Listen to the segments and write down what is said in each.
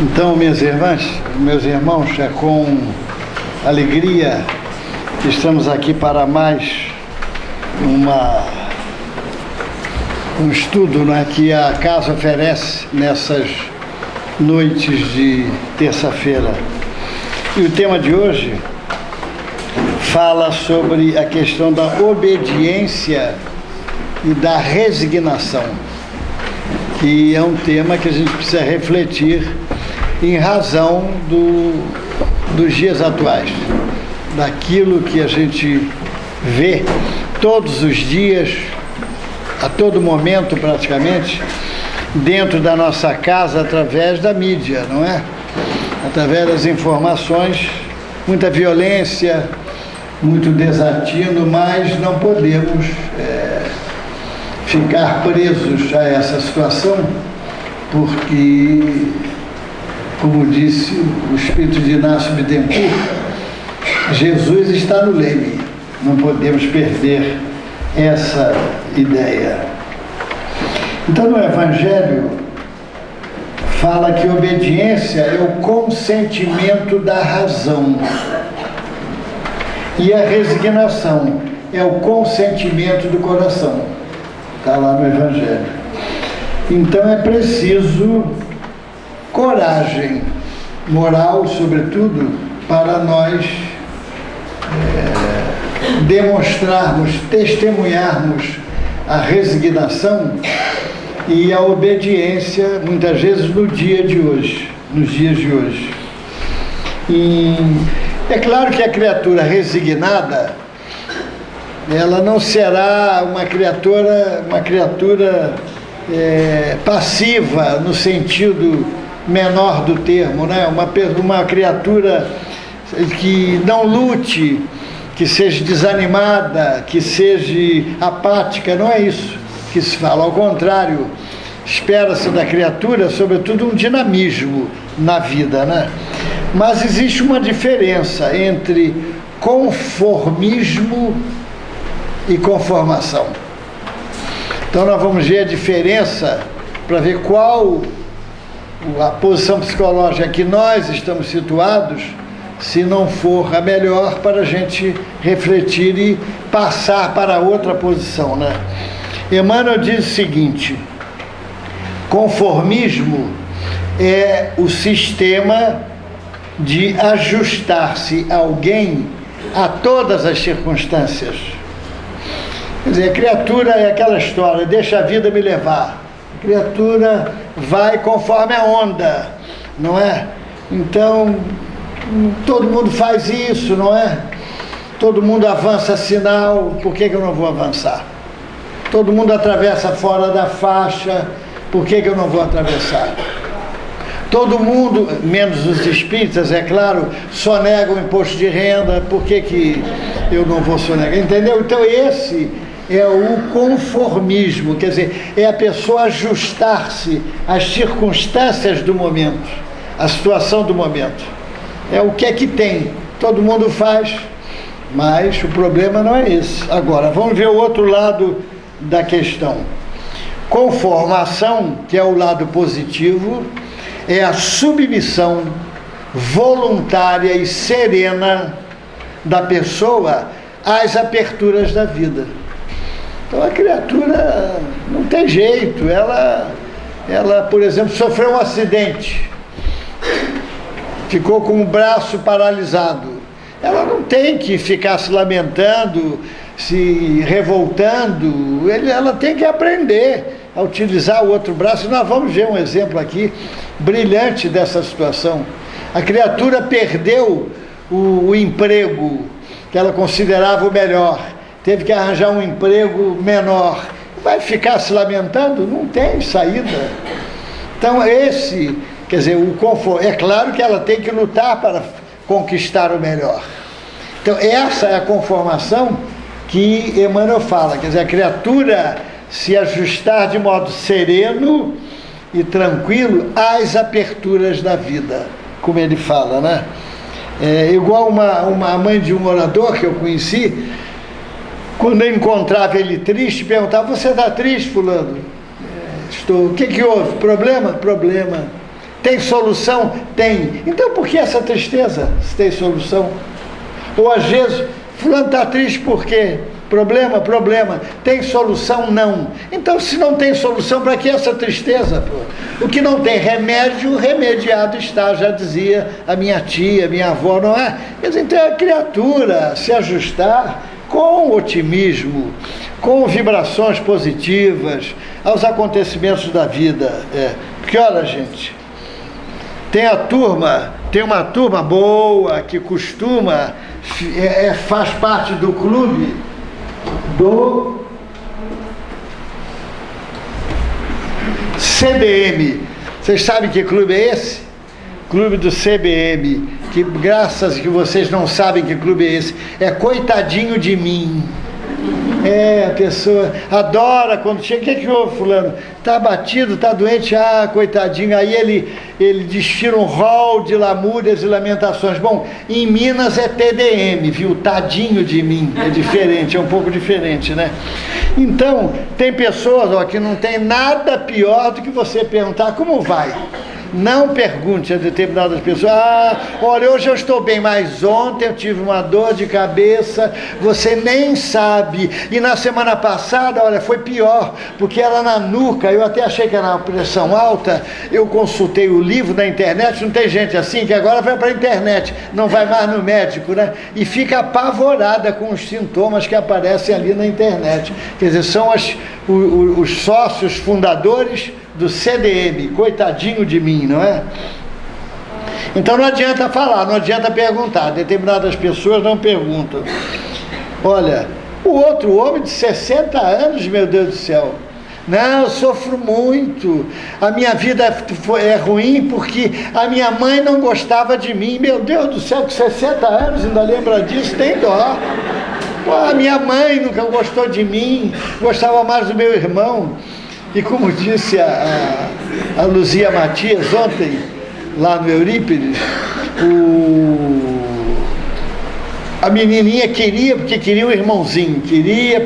Então, minhas irmãs, meus irmãos, é com alegria que estamos aqui para mais um estudo, né, que a casa oferece nessas noites de terça-feira. E o tema de hoje fala sobre a questão da obediência e da resignação, que é um tema que a gente precisa refletir em razão dos dias atuais, daquilo que a gente vê todos os dias, a todo momento praticamente, dentro da nossa casa, através da mídia, não é? Através das informações, muita violência, muito desatino, mas não podemos ficar presos a essa situação, porque, como disse o espírito de Inácio Bittencourt, Jesus está no leme, não podemos perder essa ideia. Então, no Evangelho, fala que obediência é o consentimento da razão, e a resignação é o consentimento do coração. Está lá no Evangelho. Então é preciso coragem moral, sobretudo, para nós demonstrarmos, testemunharmos a resignação e a obediência, muitas vezes nos dias de hoje. E é claro que a criatura resignada, ela não será uma criatura passiva no sentido menor do termo, né? Uma criatura que não lute, que seja desanimada, que seja apática, não é isso que se fala. Ao contrário, espera-se da criatura, sobretudo, um dinamismo na vida, né? Mas existe uma diferença entre conformismo e conformação. Então nós vamos ver a diferença para ver qual a posição psicológica que nós estamos situados, se não for a melhor para a gente refletir e passar para outra posição, né? Emmanuel diz o seguinte: conformismo é o sistema de ajustar-se alguém a todas as circunstâncias. Quer dizer, a criatura é aquela história, deixa a vida me levar. A criatura vai conforme a onda, não é? Então, todo mundo faz isso, não é? Todo mundo avança sinal, por que eu não vou avançar? Todo mundo atravessa fora da faixa, por que eu não vou atravessar? Todo mundo, menos os espíritas, é claro, sonegam o imposto de renda, por que eu não vou sonegar? Entendeu? Então esse é o conformismo, quer dizer, é a pessoa ajustar-se às circunstâncias do momento, à situação do momento. É o que é que tem, todo mundo faz, mas o problema não é esse. Agora, vamos ver o outro lado da questão. Conformação, que é o lado positivo, é a submissão voluntária e serena da pessoa às aperturas da vida. Então a criatura não tem jeito, ela, por exemplo, sofreu um acidente, ficou com o braço paralisado. Ela não tem que ficar se lamentando, se revoltando, ela tem que aprender a utilizar o outro braço. Nós vamos ver um exemplo aqui brilhante dessa situação. A criatura perdeu o emprego que ela considerava o melhor, teve que arranjar um emprego menor. Vai ficar se lamentando? Não tem saída. Então quer dizer, o conforto, é claro que ela tem que lutar para conquistar o melhor. Então essa é a conformação que Emmanuel fala, quer dizer, a criatura se ajustar de modo sereno e tranquilo às aperturas da vida, como ele fala, né? Igual uma mãe de um orador que eu conheci, quando eu encontrava ele triste, perguntava: você está triste, fulano? Estou. O que houve? Problema? Tem solução? Tem. Então por que essa tristeza, se tem solução? Ou às vezes, fulano está triste por quê? Problema? Problema. Tem solução? Não. Então se não tem solução, para que essa tristeza? Pô? O que não tem remédio, remediado está, já dizia a minha tia, minha avó, não é? Quer dizer, então a criatura se ajustar com otimismo, com vibrações positivas aos acontecimentos da vida. Porque olha, gente, tem uma turma boa que costuma, faz parte do clube do CBM. Vocês sabem que clube é esse? Clube do CBM, que graças que vocês não sabem que clube é esse, é coitadinho de mim. A pessoa adora quando chega, o que houve, fulano? Está abatido, está doente, coitadinho. Aí ele desfila um rol de lamúrias e lamentações. Bom, em Minas é TDM, viu? Tadinho de mim. É diferente, é um pouco diferente, né? Então, tem pessoas que não tem nada pior do que você perguntar como vai. Não pergunte a determinadas pessoas, olha, hoje eu estou bem, mas ontem eu tive uma dor de cabeça, você nem sabe. E na semana passada, olha, foi pior, porque era na nuca, eu até achei que era uma pressão alta, eu consultei o livro na internet, não tem gente assim que agora vai para a internet, não vai mais no médico, né? E fica apavorada com os sintomas que aparecem ali na internet. Quer dizer, são os sócios fundadores do CDM, coitadinho de mim, não é? Então não adianta falar, não adianta perguntar, determinadas pessoas não perguntam. Olha, o outro homem de 60 anos, meu Deus do céu, não, eu sofro muito, a minha vida é ruim porque a minha mãe não gostava de mim. Meu Deus do céu, com 60 anos ainda lembra disso, tem dó. A minha mãe nunca gostou de mim, gostava mais do meu irmão. E como disse a Luzia Matias ontem, lá no Eurípides, a menininha queria porque queria um irmãozinho,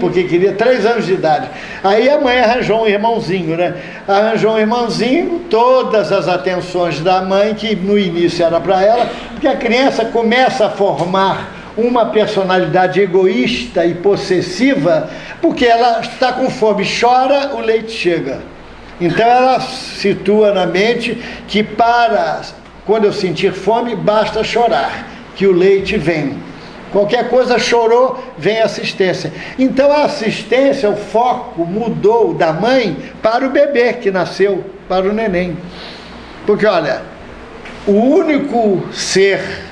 porque queria 3 anos de idade. Aí a mãe arranjou um irmãozinho, né? Arranjou um irmãozinho, todas as atenções da mãe, que no início era para ela, porque a criança começa a formar uma personalidade egoísta e possessiva, porque ela está com fome, chora, o leite chega. Então ela situa na mente que quando eu sentir fome, basta chorar, que o leite vem. Qualquer coisa chorou, vem assistência. Então a assistência, o foco mudou da mãe para o bebê que nasceu, para o neném. Porque olha, o único ser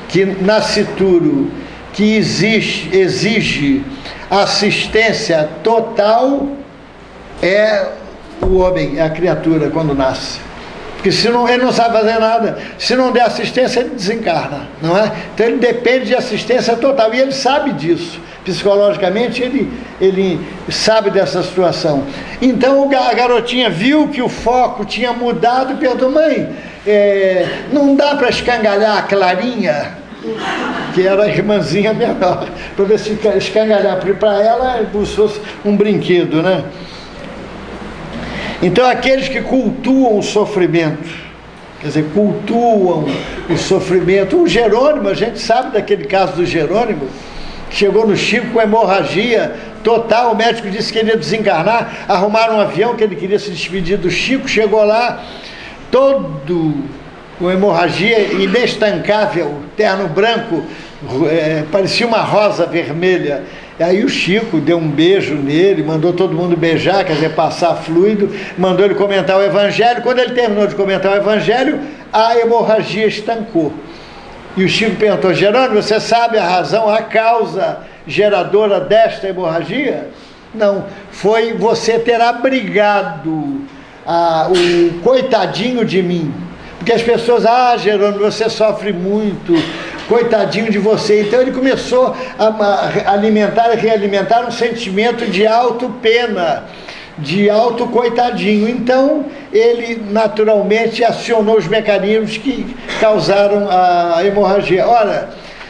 que nascituro que exige assistência total é o homem, é a criatura quando nasce. Porque senão ele não sabe fazer nada. Se não der assistência, ele desencarna, não é? Então ele depende de assistência total, e ele sabe disso. Psicologicamente ele sabe dessa situação. Então a garotinha viu que o foco tinha mudado e perguntou: mãe, não dá para escangalhar a Clarinha, que era a irmãzinha menor, para ver se escangalhar. Para ela é como se fosse um brinquedo, né? Então aqueles que cultuam o sofrimento, quer dizer, cultuam o sofrimento. O Jerônimo, a gente sabe daquele caso do Jerônimo, que chegou no Chico com hemorragia total, o médico disse que ele ia desencarnar, arrumaram um avião que ele queria se despedir do Chico, chegou lá, todo com hemorragia inestancável, terno branco, parecia uma rosa vermelha. E aí o Chico deu um beijo nele, mandou todo mundo beijar, quer dizer, passar fluido, mandou ele comentar o Evangelho. Quando ele terminou de comentar o Evangelho, a hemorragia estancou. E o Chico perguntou: Jerônimo, você sabe a razão, a causa geradora desta hemorragia? Não, foi você ter abrigado o coitadinho de mim. Porque as pessoas, Jerônimo, você sofre muito, coitadinho de você. Então ele começou a alimentar e realimentar um sentimento de auto-pena, de auto-coitadinho. Então ele naturalmente acionou os mecanismos que causaram a hemorragia. Ora,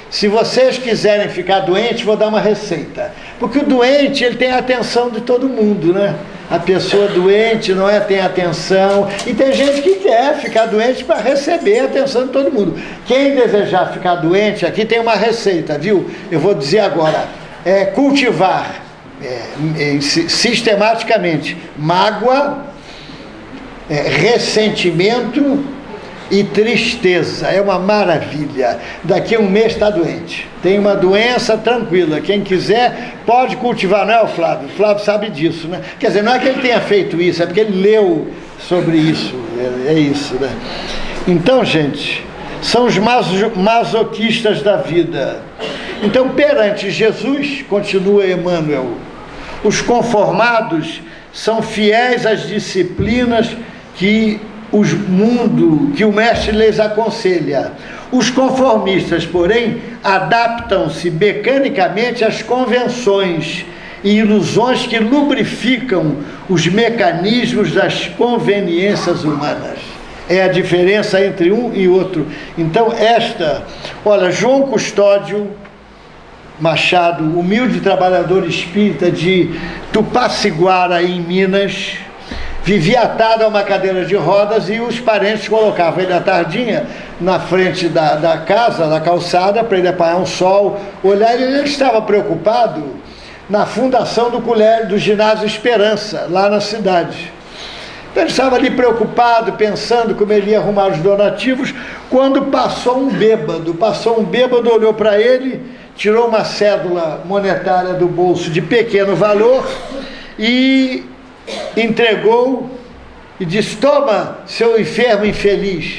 se vocês quiserem ficar doentes, vou dar uma receita. Porque o doente, ele tem a atenção de todo mundo, né? A pessoa doente não é, tem atenção, e tem gente que quer ficar doente para receber a atenção de todo mundo. Quem desejar ficar doente, aqui tem uma receita, viu? Eu vou dizer agora, cultivar sistematicamente mágoa, ressentimento e tristeza. É uma maravilha. Daqui a um mês está doente, tem uma doença tranquila. Quem quiser pode cultivar, não é o Flávio? O Flávio sabe disso, né? Quer dizer, não é que ele tenha feito isso, é porque ele leu sobre isso. É isso, né? Então, gente, são os masoquistas da vida. Então, perante Jesus, continua Emmanuel, os conformados são fiéis às disciplinas que o mestre lhes aconselha. Os conformistas, porém, adaptam-se mecanicamente às convenções e ilusões que lubrificam os mecanismos das conveniências humanas. É a diferença entre um e outro. Então, olha, João Custódio Machado, humilde trabalhador espírita de Tupaciguara, em Minas, vivia atado a uma cadeira de rodas e os parentes colocavam ele à tardinha na frente da casa, da calçada, para ele apanhar um sol, olhar. Ele estava preocupado na fundação do ginásio Esperança, lá na cidade. Então ele estava ali preocupado, pensando como ele ia arrumar os donativos, quando passou um bêbado, olhou para ele, tirou uma cédula monetária do bolso de pequeno valor e entregou e disse: toma, seu enfermo infeliz.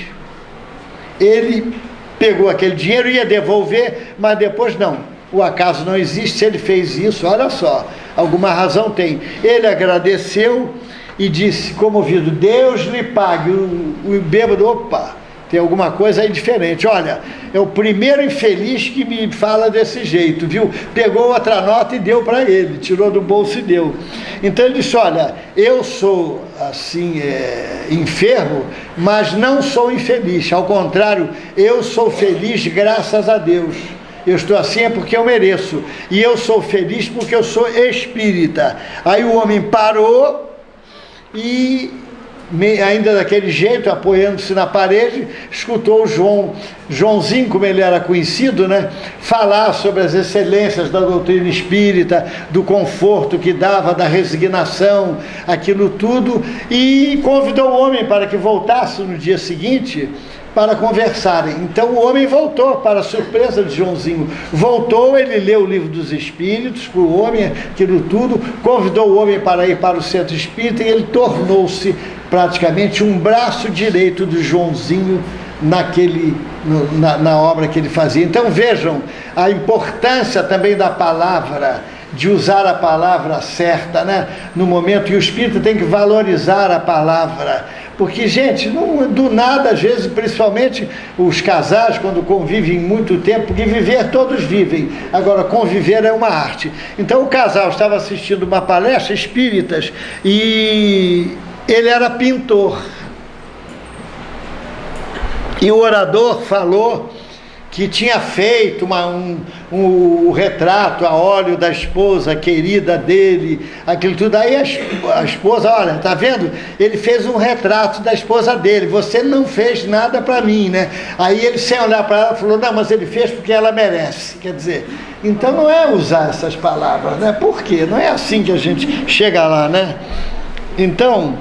Ele pegou aquele dinheiro e ia devolver, mas depois não, o acaso não existe. Se ele fez isso, olha só, alguma razão tem. Ele agradeceu e disse, comovido: Deus lhe pague. O bêbado, opa, tem alguma coisa aí diferente. Olha, é o primeiro infeliz que me fala desse jeito, viu? Pegou outra nota e deu para ele, tirou do bolso e deu. Então ele disse: olha, eu sou assim, enfermo, mas não sou infeliz. Ao contrário, eu sou feliz graças a Deus. Eu estou assim é porque eu mereço. E eu sou feliz porque eu sou espírita. Aí o homem parou e, ainda daquele jeito, apoiando-se na parede, escutou o Joãozinho, como ele era conhecido, né, falar sobre as excelências da doutrina espírita, do conforto que dava, da resignação, aquilo tudo, e convidou o homem para que voltasse no dia seguinte para conversarem. Então o homem voltou, para a surpresa de Joãozinho. Voltou, ele leu o Livro dos Espíritos para o homem, aquilo tudo, convidou o homem para ir para o centro espírita, e ele tornou-se praticamente um braço direito do Joãozinho na obra que ele fazia. Então vejam a importância também da palavra, de usar a palavra certa, né? No momento, e o espírito tem que valorizar a palavra, porque, gente, não, do nada, às vezes, principalmente os casais, quando convivem muito tempo, porque viver todos vivem, agora conviver é uma arte. Então o casal estava assistindo uma palestra espíritas e ele era pintor, e o orador falou que tinha feito um retrato a óleo da esposa querida dele, aquilo tudo. Aí a esposa: olha, tá vendo? Ele fez um retrato da esposa dele, você não fez nada para mim, né? Aí ele, sem olhar para ela, falou: não, mas ele fez porque ela merece. Quer dizer, então não é usar essas palavras, né? Por quê? Não é assim que a gente chega lá, né? Então,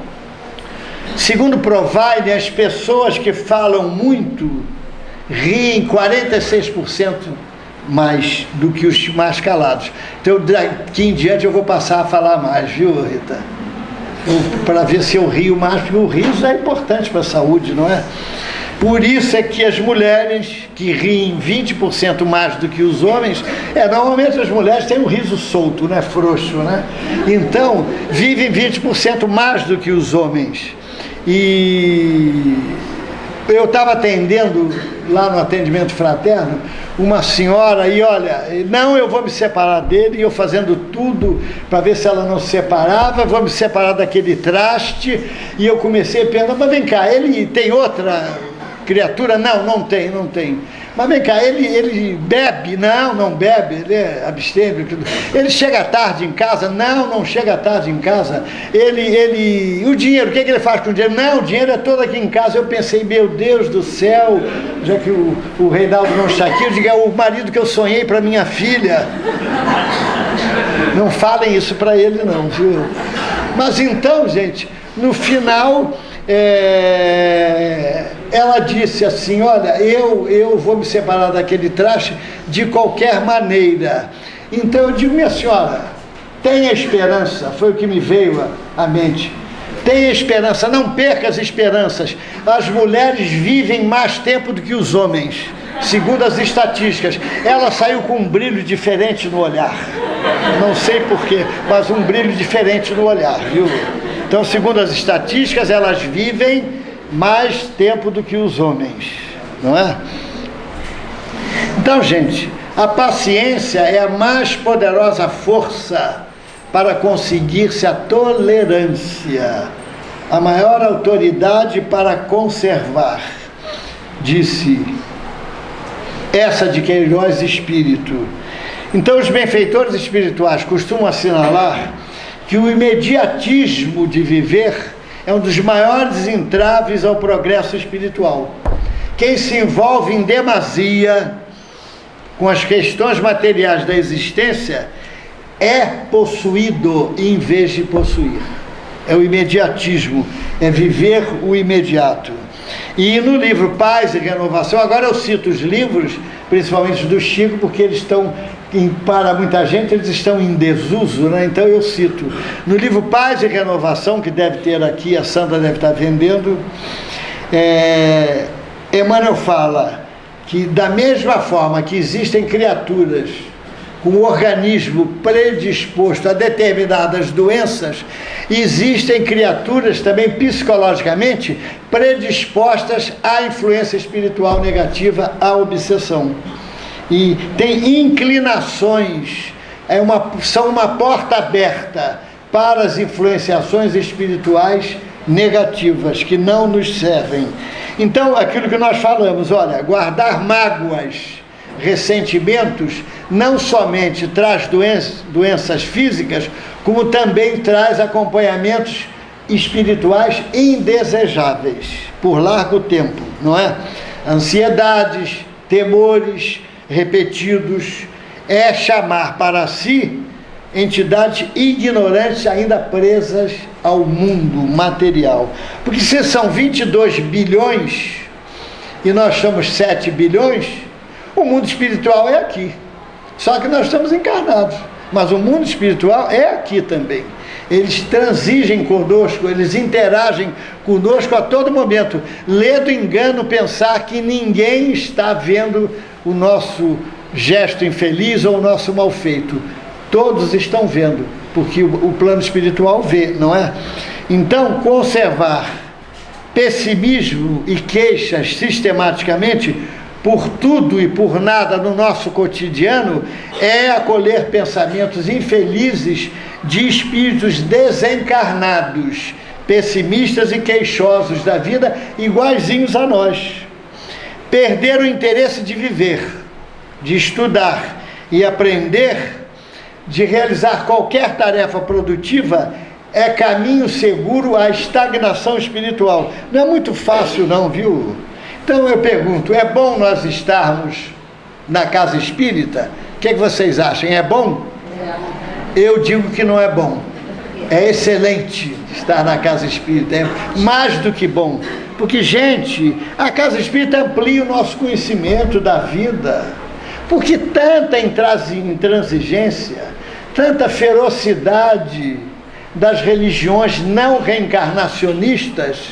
segundo Provine, as pessoas que falam muito riem 46% mais do que os mais calados. Então daqui em diante eu vou passar a falar mais, viu, Rita? Para ver se eu rio mais, porque o riso é importante para a saúde, não é? Por isso é que as mulheres que riem 20% mais do que os homens, normalmente as mulheres têm um riso solto, né? Frouxo, né? Então vivem 20% mais do que os homens. E eu estava atendendo lá no atendimento fraterno uma senhora, e olha, não, eu vou me separar dele, e eu fazendo tudo para ver se ela não se separava, vou me separar daquele traste, e eu comecei a perguntar: mas vem cá, ele tem outra criatura? Não tem. Mas vem cá, ele bebe? Não, não bebe, ele é abstêmio. Ele chega tarde em casa? Não, não chega tarde em casa. O dinheiro, o que ele faz com o dinheiro? Não, o dinheiro é todo aqui em casa. Eu pensei, meu Deus do céu, já que o Reinaldo não está aqui, eu digo, é o marido que eu sonhei para minha filha. Não falem isso para ele não, viu? Mas então, gente, no final... ela disse assim, olha, eu vou me separar daquele traste de qualquer maneira. Então eu digo, minha senhora, tenha esperança, foi o que me veio à mente. Tenha esperança, não perca as esperanças. As mulheres vivem mais tempo do que os homens, segundo as estatísticas. Ela saiu com um brilho diferente no olhar, não sei porquê, mas um brilho diferente no olhar, viu? Então, segundo as estatísticas, elas vivem mais tempo do que os homens, não é? Então, gente, a paciência é a mais poderosa força para conseguir-se a tolerância, a maior autoridade para conservar, disse essa de Queiroz Espírito. Então, os benfeitores espirituais costumam assinalar que o imediatismo de viver é um dos maiores entraves ao progresso espiritual. Quem se envolve em demasia com as questões materiais da existência é possuído em vez de possuir. É o imediatismo, é viver o imediato. E no livro Paz e Renovação, agora eu cito os livros, principalmente do Chico, porque eles estão, para muita gente, eles estão em desuso, né? Então eu cito. No livro Paz e Renovação, que deve ter aqui, a Sandra deve estar vendendo, Emmanuel fala que da mesma forma que existem criaturas com o organismo predisposto a determinadas doenças, existem criaturas também psicologicamente predispostas à influência espiritual negativa, à obsessão. E tem inclinações, são uma porta aberta para as influenciações espirituais negativas, que não nos servem. Então, aquilo que nós falamos, olha, guardar mágoas, ressentimentos, não somente traz doenças físicas, como também traz acompanhamentos espirituais indesejáveis, por largo tempo, não é? Ansiedades, temores repetidos, é chamar para si entidades ignorantes ainda presas ao mundo material. Porque se são 22 bilhões e nós somos 7 bilhões, o mundo espiritual é aqui. Só que nós estamos encarnados, mas o mundo espiritual é aqui também. Eles transigem conosco, eles interagem conosco a todo momento. Lê do engano pensar que ninguém está vendo o nosso gesto infeliz ou o nosso mal feito. Todos estão vendo, porque o plano espiritual vê, não é? Então, conservar pessimismo e queixas sistematicamente por tudo e por nada no nosso cotidiano é acolher pensamentos infelizes de espíritos desencarnados, pessimistas e queixosos da vida, iguaizinhos a nós. Perder o interesse de viver, de estudar e aprender, de realizar qualquer tarefa produtiva, é caminho seguro à estagnação espiritual. Não é muito fácil não, viu? Então eu pergunto, é bom nós estarmos na casa espírita? O que vocês acham? É bom? Eu digo que não é bom. É excelente estar na casa espírita, é mais do que bom. Porque, gente, a casa espírita amplia o nosso conhecimento da vida. Porque tanta intransigência, tanta ferocidade das religiões não reencarnacionistas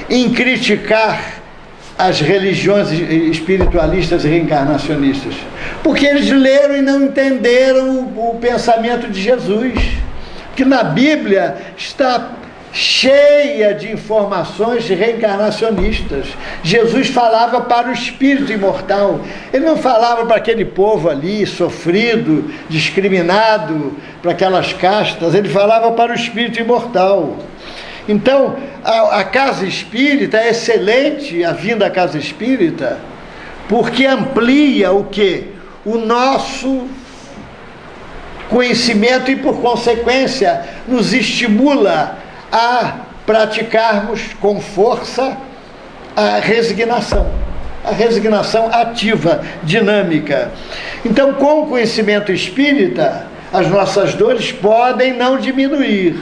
em criticar as religiões espiritualistas e reencarnacionistas, porque eles leram e não entenderam o pensamento de Jesus, que na Bíblia está cheia de informações reencarnacionistas. Jesus falava para o espírito imortal, ele não falava para aquele povo ali, sofrido, discriminado, para aquelas castas, ele falava para o espírito imortal. Então, a casa espírita é excelente, a vinda à casa espírita, porque amplia o quê? O nosso conhecimento e, por consequência, nos estimula a praticarmos com força a resignação ativa, dinâmica. Então, com o conhecimento espírita, as nossas dores podem não diminuir,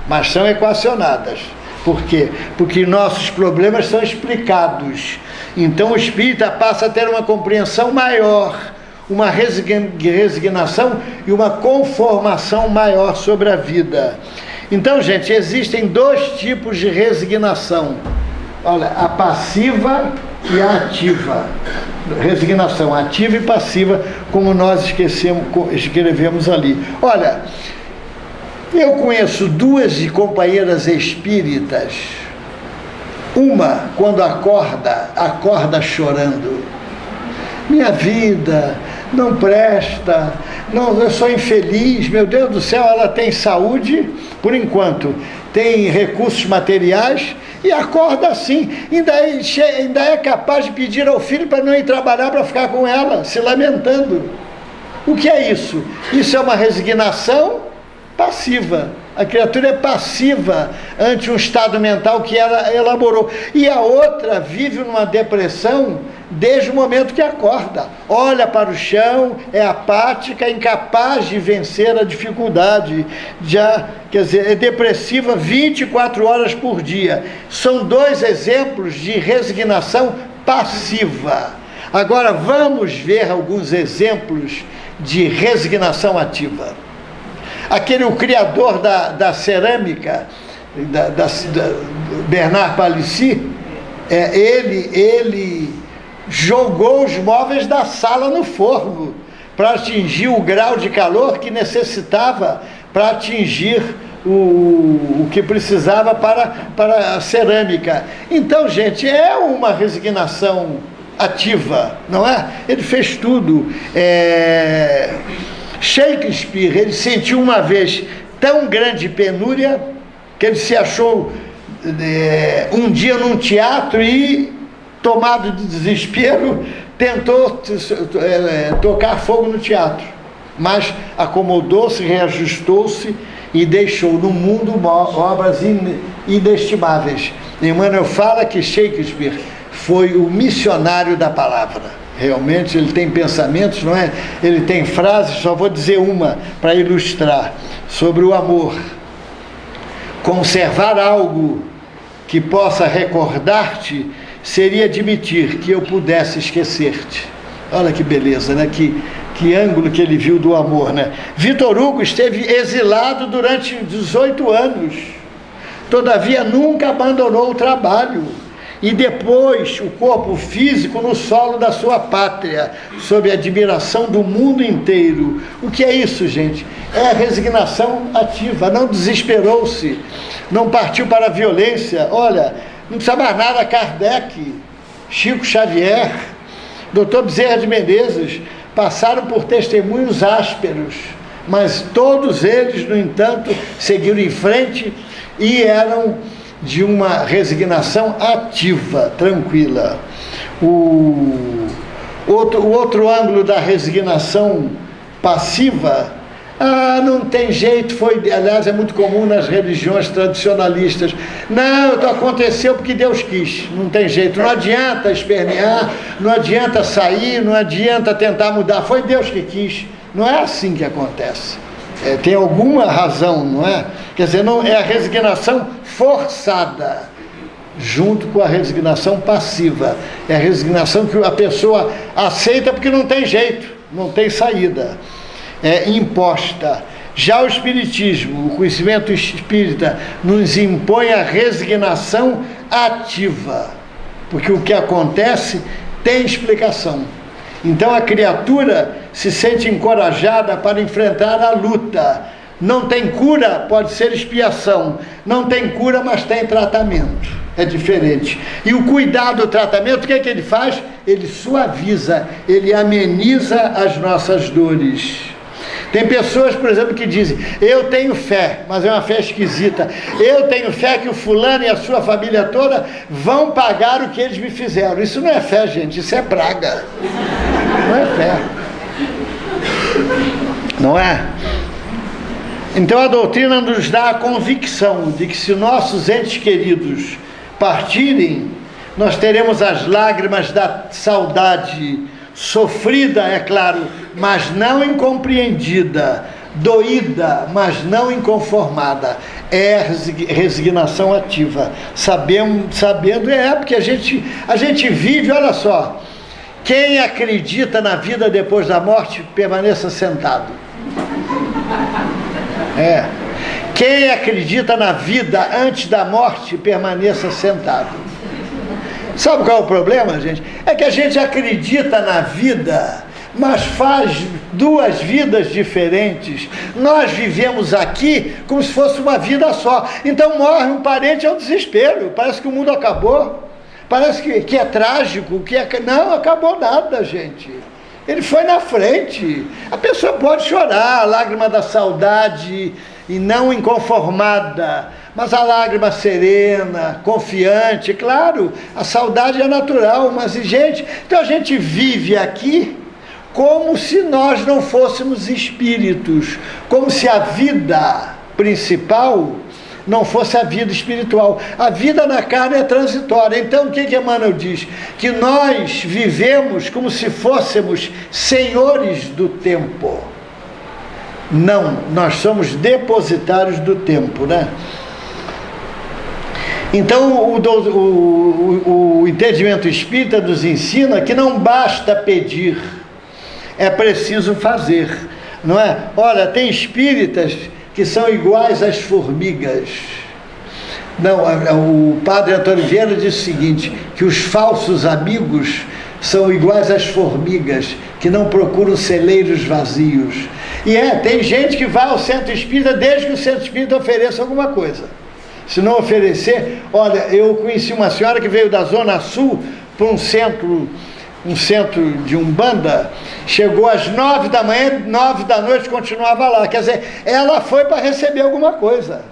mas são equacionadas. Por quê? Porque nossos problemas são explicados. Então o espírita passa a ter uma compreensão maior, uma resignação e uma conformação maior sobre a vida. Então, gente, existem dois tipos de resignação. Olha, a passiva e a ativa. Resignação ativa e passiva, como nós escrevemos ali. Olha, eu conheço duas companheiras espíritas. Uma, quando acorda chorando. Minha vida não presta, não, eu sou infeliz, meu Deus do céu. Ela tem saúde, por enquanto, tem recursos materiais e acorda assim. Ainda é capaz de pedir ao filho para não ir trabalhar, para ficar com ela, se lamentando. O que é isso? Isso é uma resignação passiva. A criatura é passiva ante um estado mental que ela elaborou. E a outra vive numa depressão desde o momento que acorda. Olha para o chão, é apática, incapaz de vencer a dificuldade. Quer dizer, é depressiva 24 horas por dia. São dois exemplos de resignação passiva. Agora vamos ver alguns exemplos de resignação ativa. O criador da cerâmica, Bernard Palissy, ele jogou os móveis da sala no forno para atingir o grau de calor que necessitava para atingir o que precisava para a cerâmica. Então, gente, é uma resignação ativa, não é? Ele fez tudo. Shakespeare, ele sentiu uma vez tão grande penúria que ele se achou um dia num teatro e, tomado de desespero, tentou tocar fogo no teatro, mas acomodou-se, reajustou-se e deixou no mundo obras inestimáveis. Emmanuel fala que Shakespeare foi o missionário da palavra. Realmente ele tem pensamentos, não é? Ele tem frases, só vou dizer uma para ilustrar, sobre o amor. Conservar algo que possa recordar-te seria admitir que eu pudesse esquecer-te. Olha que beleza, né? Que ângulo que ele viu do amor, né? Vitor Hugo esteve exilado durante 18 anos, todavia nunca abandonou o trabalho. E depois o corpo físico no solo da sua pátria, sob a admiração do mundo inteiro. O que é isso, gente? É a resignação ativa. Não desesperou-se, não partiu para a violência. Olha, não precisa mais nada. Kardec, Chico Xavier, Dr. Bezerra de Menezes passaram por testemunhos ásperos, mas todos eles, no entanto, seguiram em frente e eram de uma resignação ativa, tranquila. O outro ângulo da resignação passiva, não tem jeito, aliás, é muito comum nas religiões tradicionalistas. Não, aconteceu porque Deus quis, não tem jeito, não adianta espernear, não adianta sair, não adianta tentar mudar, foi Deus que quis. Não é assim que acontece. Tem alguma razão, não é? Quer dizer, não é a resignação forçada, junto com a resignação passiva. É a resignação que a pessoa aceita porque não tem jeito, não tem saída. É imposta. Já o Espiritismo, o conhecimento espírita, nos impõe a resignação ativa, porque o que acontece tem explicação. Então a criatura se sente encorajada para enfrentar a luta. Não tem cura, pode ser expiação. Não tem cura, mas tem tratamento. É diferente. E o cuidado do tratamento, o que é que ele faz? Ele suaviza, ele ameniza as nossas dores. Tem pessoas, por exemplo, que dizem: eu tenho fé, mas é uma fé esquisita. Eu tenho fé que o fulano e a sua família toda vão pagar o que eles me fizeram. Isso não é fé, gente, isso é praga. Não é fé. Não é? Então a doutrina nos dá a convicção de que se nossos entes queridos partirem, nós teremos as lágrimas da saudade, sofrida, é claro, mas não incompreendida, doída, mas não inconformada. É resignação ativa, sabendo, porque a gente vive, olha só, quem acredita na vida depois da morte, permaneça sentado. Quem acredita na vida antes da morte, permaneça sentado. Sabe qual é o problema, gente? É que a gente acredita na vida, mas faz duas vidas diferentes. Nós vivemos aqui como se fosse uma vida só. Então morre um parente, é um desespero. Parece que o mundo acabou. Parece que é trágico. Não, acabou nada, gente. Ele foi na frente. A pessoa pode chorar, a lágrima da saudade e não inconformada, mas a lágrima serena, confiante, claro, a saudade é natural, mas gente, então a gente vive aqui como se nós não fôssemos espíritos, como se a vida principal não fosse a vida espiritual. A vida na carne é transitória. Então o que Emmanuel diz? Que nós vivemos como se fôssemos senhores do tempo. Não, nós somos depositários do tempo, né? Então o entendimento espírita nos ensina que não basta pedir, é preciso fazer, não é? Olha, tem espíritas que são iguais às formigas. Não, o padre Antônio Vieira diz o seguinte, que os falsos amigos são iguais às formigas, que não procuram celeiros vazios. E tem gente que vai ao centro espírita desde que o centro espírita ofereça alguma coisa. Se não oferecer, olha, eu conheci uma senhora que veio da Zona Sul para um centro de Umbanda, chegou às 9 da manhã, 9 da noite continuava lá. Quer dizer, ela foi para receber alguma coisa.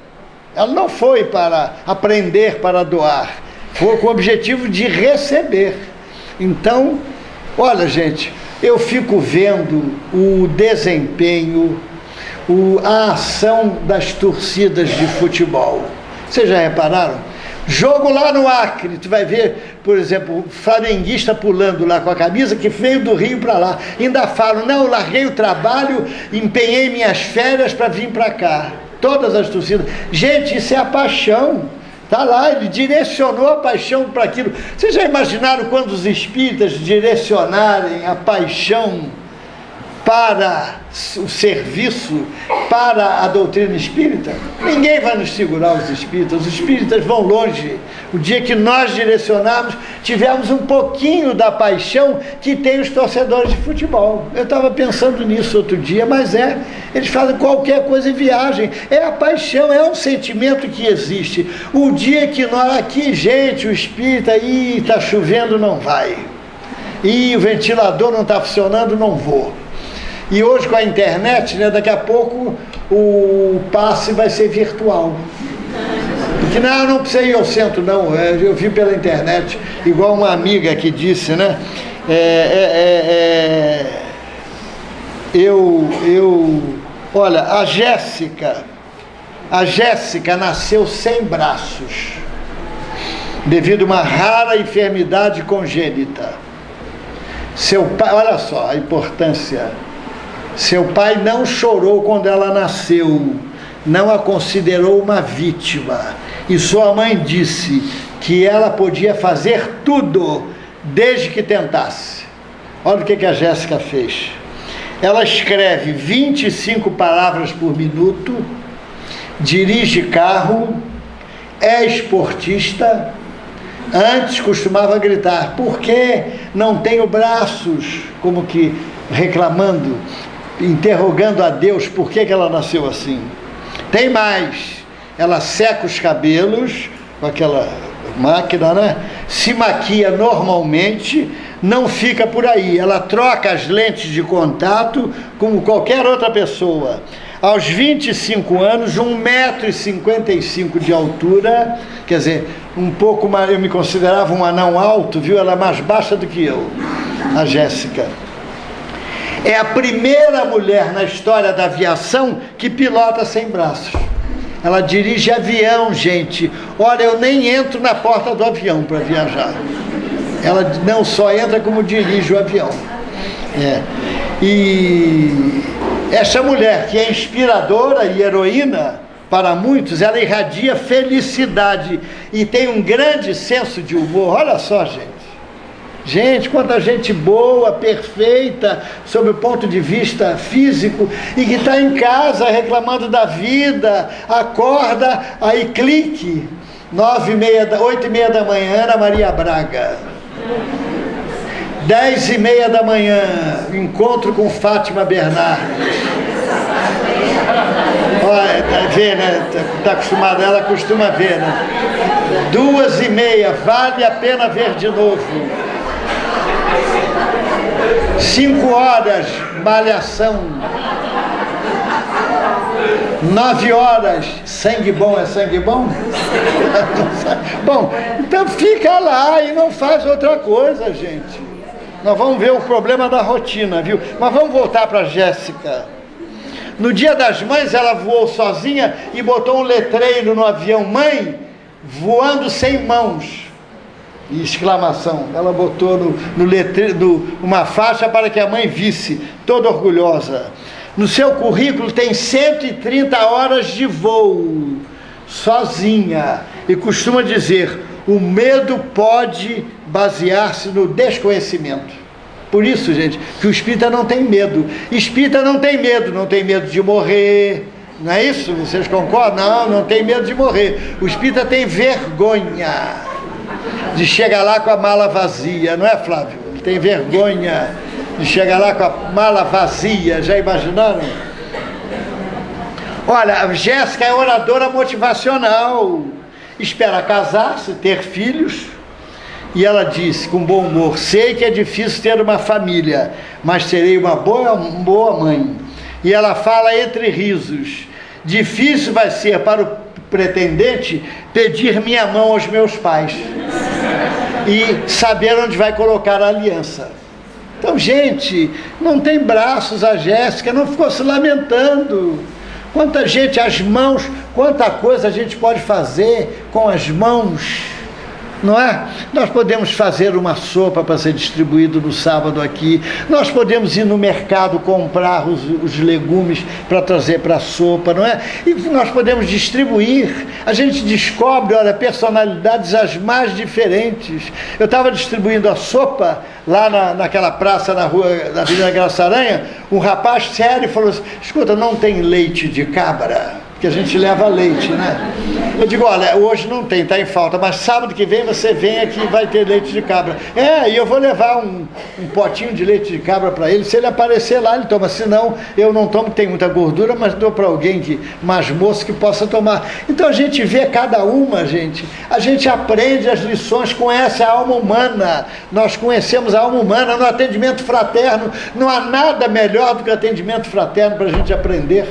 Ela não foi para aprender, para doar. Foi com o objetivo de receber. Então, olha, gente, eu fico vendo o desempenho, a ação das torcidas de futebol. Vocês já repararam? Jogo lá no Acre, tu vai ver, por exemplo, o flamenguista pulando lá com a camisa que veio do Rio para lá. Ainda falam, não, eu larguei o trabalho, empenhei minhas férias para vir para cá. Todas as torcidas. Gente, isso é a paixão. Está lá, ele direcionou a paixão para aquilo. Vocês já imaginaram quando os espíritas direcionarem a paixão para o serviço, para a doutrina espírita? Ninguém vai nos segurar, os espíritas vão longe. O dia que nós direcionarmos, tivermos um pouquinho da paixão que tem os torcedores de futebol. Eu estava pensando nisso outro dia, mas eles fazem qualquer coisa em viagem. É a paixão, é um sentimento que existe. O dia que nós aqui, gente, o espírita, está chovendo, não vai. O ventilador não está funcionando, não vou. E hoje com a internet, né, daqui a pouco o passe vai ser virtual. Porque não precisa ir ao centro, não. Eu vi pela internet, igual uma amiga que disse, né? Olha, a Jéssica nasceu sem braços, devido a uma rara enfermidade congênita. Seu pai, olha só a importância. Seu pai não chorou quando ela nasceu, não a considerou uma vítima. E sua mãe disse que ela podia fazer tudo, desde que tentasse. Olha o que a Jéssica fez. Ela escreve 25 palavras por minuto, dirige carro, é esportista. Antes costumava gritar, por que não tenho braços? Como que reclamando, interrogando a Deus por que ela nasceu assim. Tem mais, ela seca os cabelos com aquela máquina, né? Se maquia normalmente, não fica por aí. Ela troca as lentes de contato como qualquer outra pessoa. Aos 25 anos, 1,55 m de altura, quer dizer, um pouco mais, eu me considerava um anão alto, viu? Ela é mais baixa do que eu, a Jéssica. É a primeira mulher na história da aviação que pilota sem braços. Ela dirige avião, gente. Olha, eu nem entro na porta do avião para viajar. Ela não só entra, como dirige o avião. E essa mulher, que é inspiradora e heroína para muitos, ela irradia felicidade e tem um grande senso de humor. Olha só, gente. Gente, quanta gente boa, perfeita, sob o ponto de vista físico, e que está em casa reclamando da vida, acorda, aí clique, 8h30 da manhã, Ana Maria Braga. 10h30 da manhã, encontro com Fátima Bernardes. Olha, vê, né? Está acostumada, ela costuma ver, né? 2h30, vale a pena ver de novo. 5h, Malhação. 9h, Sangue Bom é Sangue Bom? Bom, então fica lá e não faz outra coisa, gente. Nós vamos ver o problema da rotina, viu? Mas vamos voltar para a Jéssica. No Dia das Mães, ela voou sozinha e botou um letreiro no avião: mãe, voando sem mãos. Exclamação. Ela botou no letreiro uma faixa para que a mãe visse, toda orgulhosa. No seu currículo tem 130 horas de voo, sozinha, e costuma dizer: o medo pode basear-se no desconhecimento. Por isso, gente, que o espírita não tem medo. Espírita não tem medo de morrer. Não é isso? Vocês concordam? Não tem medo de morrer. O espírita tem vergonha de chegar lá com a mala vazia, não é, Flávio? Ele tem vergonha de chegar lá com a mala vazia, já imaginaram? Olha, a Jéssica é oradora motivacional, espera casar-se, ter filhos, e ela disse com bom humor: sei que é difícil ter uma família, mas serei uma boa mãe. E ela fala entre risos: difícil vai ser para o pretendente pedir minha mão aos meus pais e saber onde vai colocar a aliança. Então, gente, não tem braços a Jéssica, não ficou se lamentando. Quanta gente, as mãos, quanta coisa a gente pode fazer com as mãos, não é? Nós podemos fazer uma sopa para ser distribuído no sábado aqui, nós podemos ir no mercado comprar os legumes para trazer para a sopa, não é? E nós podemos distribuir. A gente descobre, olha, personalidades as mais diferentes. Eu estava distribuindo a sopa lá naquela praça na rua da Avenida Graça Aranha, um rapaz sério falou assim: escuta, não tem leite de cabra? Que a gente leva leite, né? Eu digo: olha, hoje não tem, está em falta, mas sábado que vem você vem aqui e vai ter leite de cabra. E eu vou levar um potinho de leite de cabra para ele, se ele aparecer lá ele toma, senão eu não tomo, tem muita gordura, mas dou para alguém mais moço que possa tomar. Então a gente vê cada uma, gente, a gente aprende as lições, conhece a alma humana, nós conhecemos a alma humana no atendimento fraterno, não há nada melhor do que o atendimento fraterno para a gente aprender.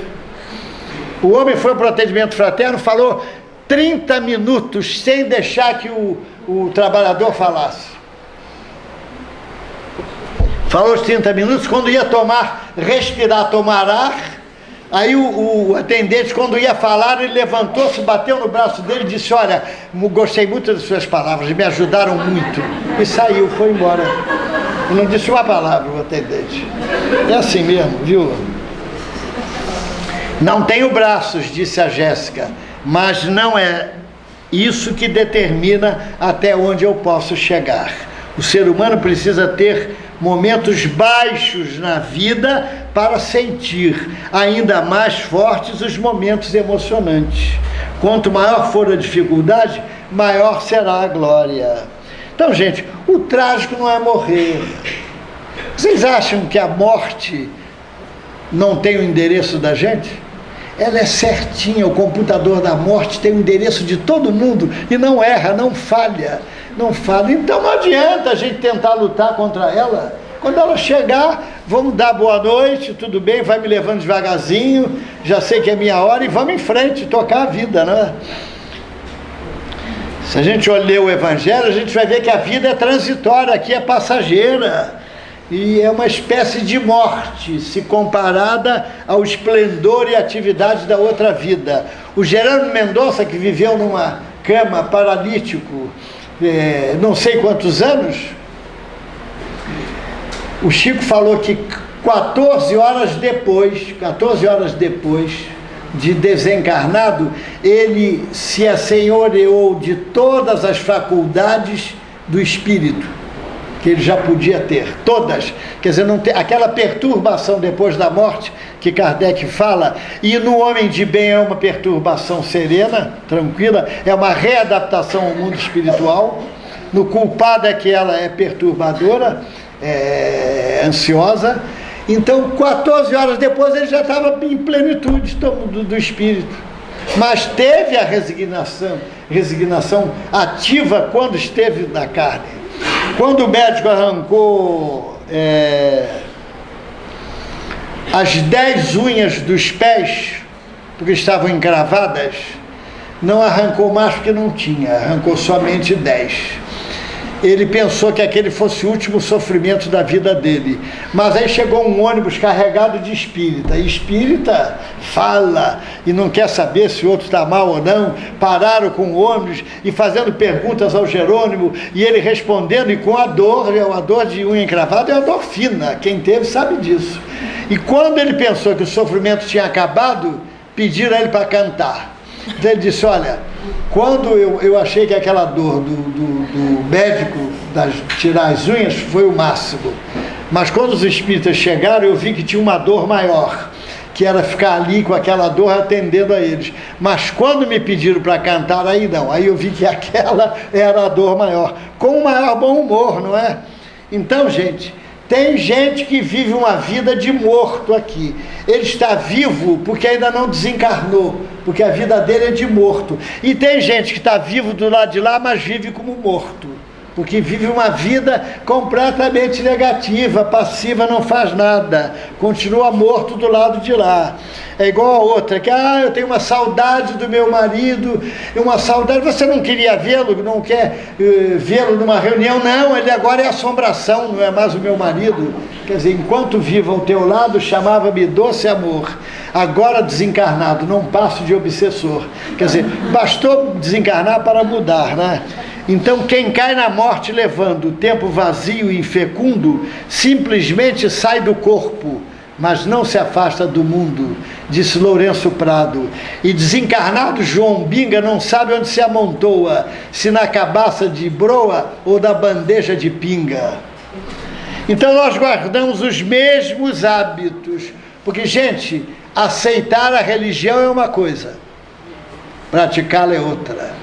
O homem foi para o atendimento fraterno, falou 30 minutos sem deixar que o trabalhador falasse. Falou os 30 minutos, quando ia respirar, tomar ar, aí o atendente, quando ia falar, ele levantou-se, bateu no braço dele e disse: olha, gostei muito das suas palavras, me ajudaram muito. E saiu, foi embora. E não disse uma palavra o atendente. É assim mesmo, viu? Não tenho braços, disse a Jéssica, mas não é isso que determina até onde eu posso chegar. O ser humano precisa ter momentos baixos na vida para sentir ainda mais fortes os momentos emocionantes. Quanto maior for a dificuldade, maior será a glória. Então, gente, o trágico não é morrer. Vocês acham que a morte não tem o endereço da gente? ela é certinha, o computador da morte tem o endereço de todo mundo e não erra, não falha, não falha. Então não adianta a gente tentar lutar contra ela. Quando ela chegar, vamos dar boa noite, tudo bem, vai me levando devagarzinho, já sei que é minha hora e vamos em frente, tocar a vida, né? Se a gente olhar o Evangelho, a gente vai ver que a vida é transitória, aqui é passageira. E é uma espécie de morte, se comparada ao esplendor e atividade da outra vida. O Gerando Mendonça, que viveu numa cama paralítico, não sei quantos anos, o Chico falou que 14 horas depois de desencarnado, ele se assenhoreou de todas as faculdades do espírito que ele já podia ter, todas, quer dizer, não tem aquela perturbação depois da morte que Kardec fala, e no homem de bem é uma perturbação serena, tranquila, é uma readaptação ao mundo espiritual. No culpado é que ela é perturbadora, ansiosa. Então 14 horas depois ele já estava em plenitude do espírito, mas teve a resignação ativa quando esteve na carne. Quando o médico arrancou as 10 unhas dos pés, porque estavam encravadas, não arrancou mais porque não tinha, arrancou somente 10. Ele pensou que aquele fosse o último sofrimento da vida dele. Mas aí chegou um ônibus carregado de espírita. E espírita fala e não quer saber se o outro está mal ou não. Pararam com o ônibus e fazendo perguntas ao Jerônimo, e ele respondendo, e com a dor de unha encravada é uma dor fina. Quem teve sabe disso. E quando ele pensou que o sofrimento tinha acabado, pediram a ele para cantar. Então ele disse, olha, quando eu achei que aquela dor do médico tirar as unhas foi o máximo, mas quando os espíritas chegaram, eu vi que tinha uma dor maior, que era ficar ali com aquela dor atendendo a eles. Mas quando me pediram para cantar, aí não, aí eu vi que aquela era a dor maior, com o maior bom humor, não é? Então, gente, tem gente que vive uma vida de morto aqui. Ele está vivo porque ainda não desencarnou, porque a vida dele é de morto. E tem gente que está vivo do lado de lá, mas vive como morto, porque vive uma vida completamente negativa, passiva, não faz nada, continua morto do lado de lá. É igual a outra, que eu tenho uma saudade do meu marido, uma saudade, você não queria vê-lo, não quer vê-lo numa reunião, não, ele agora é assombração, não é mais o meu marido. Quer dizer, enquanto vivo ao teu lado, chamava-me doce amor, agora desencarnado, não passo de obsessor. Quer dizer, bastou desencarnar para mudar, né? Então quem cai na morte levando o tempo vazio e infecundo, simplesmente sai do corpo, mas não se afasta do mundo, disse Lourenço Prado. E desencarnado João Binga não sabe onde se amontoa, se na cabaça de broa ou da bandeja de pinga. Então nós guardamos os mesmos hábitos, porque, gente, aceitar a religião é uma coisa, praticá-la é outra.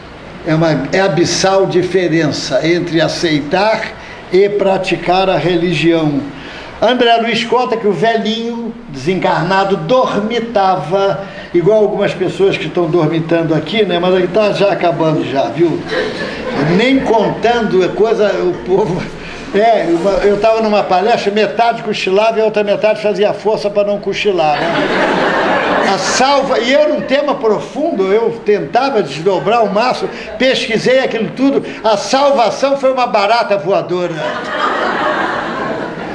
É abissal diferença entre aceitar e praticar a religião. André Luiz conta que o velhinho desencarnado dormitava, igual algumas pessoas que estão dormitando aqui, né? Mas aqui está já acabando já, viu? Nem contando é coisa, o povo... eu estava numa palestra, metade cochilava e a outra metade fazia força para não cochilar, né? E era um tema profundo, eu tentava desdobrar o maço, pesquisei aquilo tudo, a salvação foi uma barata voadora.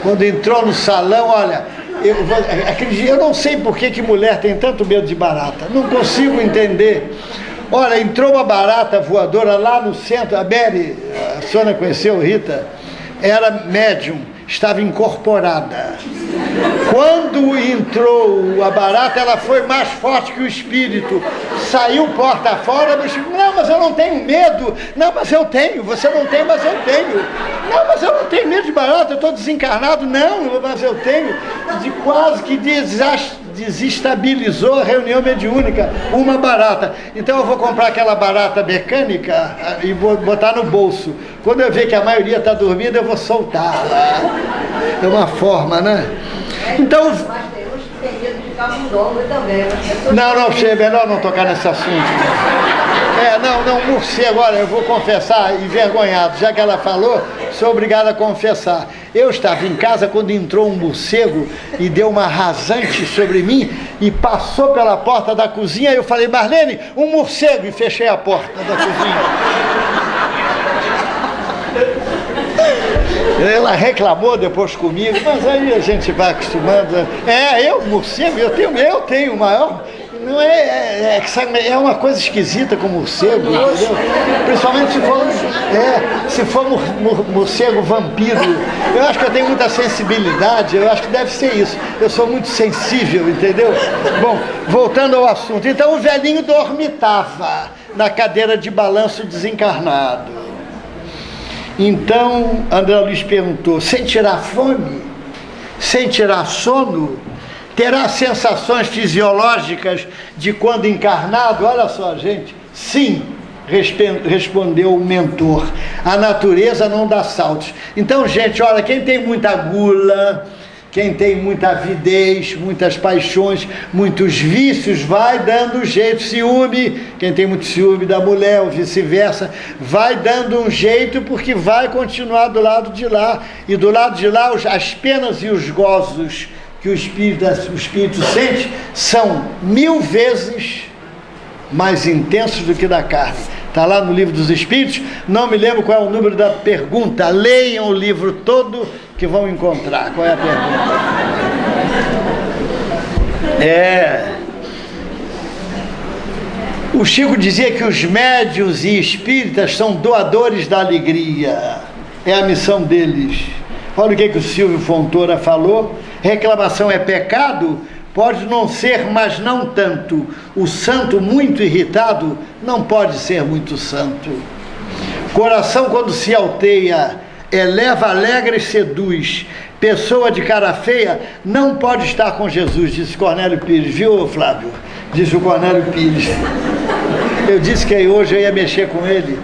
Quando entrou no salão, olha, eu não sei por que mulher tem tanto medo de barata, não consigo entender. Olha, entrou uma barata voadora lá no centro, a Mary, a Sônia conheceu, Rita, era médium, estava incorporada. Quando entrou a barata, ela foi mais forte que o espírito, saiu porta fora, não, mas eu não tenho medo, não, mas eu tenho, você não tem, mas eu tenho, não, mas eu não tenho medo de barata, eu estou desencarnado, não, mas eu tenho, quase que desestabilizou a reunião mediúnica, uma barata. Então eu vou comprar aquela barata mecânica e vou botar no bolso, quando eu ver que a maioria está dormindo, eu vou soltar lá. É uma forma, né? Então... Mas tem uns que tem medo de camundongo também. Não, é melhor não tocar nesse assunto. Morcego, olha, eu vou confessar, envergonhado, já que ela falou, sou obrigado a confessar. Eu estava em casa quando entrou um morcego e deu uma rasante sobre mim e passou pela porta da cozinha. Eu falei, Marlene, um morcego, e fechei a porta da cozinha. Ela reclamou depois comigo, mas aí a gente vai acostumando. Morcego, eu tenho o maior. Não é uma coisa esquisita com morcego, entendeu? Principalmente se for morcego vampiro. Eu acho que eu tenho muita sensibilidade, eu acho que deve ser isso. Eu sou muito sensível, entendeu? Bom, voltando ao assunto. Então o velhinho dormitava na cadeira de balanço desencarnado. Então André Luiz perguntou, sem tirar fome? Sem tirar sono? Terá sensações fisiológicas de quando encarnado? Olha só, gente. Sim, respondeu o mentor. A natureza não dá saltos. Então, gente, olha, quem tem muita gula, quem tem muita avidez, muitas paixões, muitos vícios, vai dando jeito. Ciúme, quem tem muito ciúme da mulher ou vice-versa, vai dando um jeito, porque vai continuar do lado de lá. E do lado de lá, as penas e os gozos que o espírito sente são 1000 vezes mais intensos do que da carne. Está lá no Livro dos Espíritos, não me lembro qual é o número da pergunta, leiam o livro todo que vão encontrar. Qual é a pergunta? O Chico dizia que os médiuns e espíritas são doadores da alegria, é a missão deles. Olha o que o Silvio Fontoura falou. Reclamação é pecado? Pode não ser, mas não tanto. O santo muito irritado não pode ser muito santo. Coração, quando se alteia, eleva, alegra e seduz. Pessoa de cara feia não pode estar com Jesus, disse Cornélio Pires. Viu, Flávio? Disse o Cornélio Pires. Eu disse que hoje eu ia mexer com ele.